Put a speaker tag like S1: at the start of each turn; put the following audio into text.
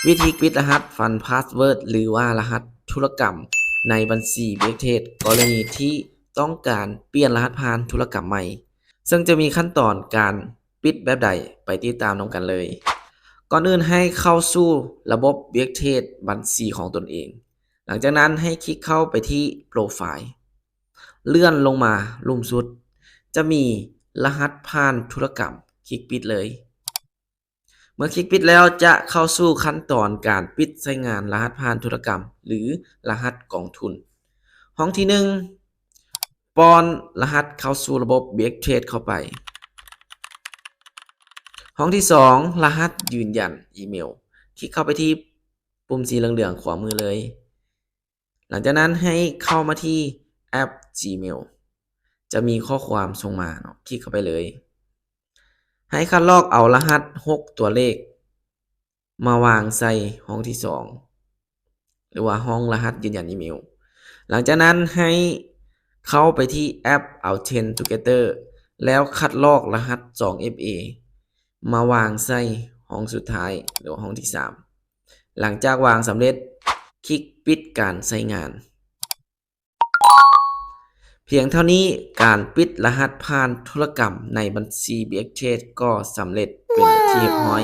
S1: วิธีปิดรหัสฟันพาสเวิร์ดหรือว่ารหัสธุรกรรมในบัญชีเบรกเทดกรณีที่ต้องการเปลี่ยนรหัสผ่านธุรกรรมใหม่ซึ่งจะมีขั้นตอนการปิดแบบใดไปติดตามน้องกันเลยก่อนอื่นให้เข้าสู่ระบบเบรกเทดบัญชีของตนเองหลังจากนั้นให้คลิกเข้าไปที่โปรไฟล์เลื่อนลงมาลุ่มสุดจะมีรหัสผ่านธุรกรรมคลิกปิดเลยเมื่อคลิกปิดแล้วจะเข้าสู่ขั้นตอนการปิดใช้งานรหัสผ่านธุรกรรมหรือรหัสกองทุนห้องที่1ป้อนรหัสเข้าสู่ระบบเบรกเทรดเข้าไปห้องที่2รหัสยืนยันอีเมลคลิกเข้าไปที่ปุ่มสีเหลืองๆขวามือเลยหลังจากนั้นให้เข้ามาที่แอป Gmail จะมีข้อความส่งมาเนาะคลิกเข้าไปเลยให้คัดลอกเอารหัส6ตัวเลขมาวางใส่ห้องที่2หรือว่าห้องรหัสยืนยันอีเมลหลังจากนั้นให้เข้าไปที่แอป Authenticator แล้วคัดลอกรหัส 2FA มาวางใส่ห้องสุดท้ายหรือห้องที่3หลังจากวางสำเร็จคลิกปิดการใช้งานเพียงเท่านี้การปิดรหัสผ่านธุรกรรมในบัญชี BXTrade ก็สำเร็จเป็นที่เรียบร้อย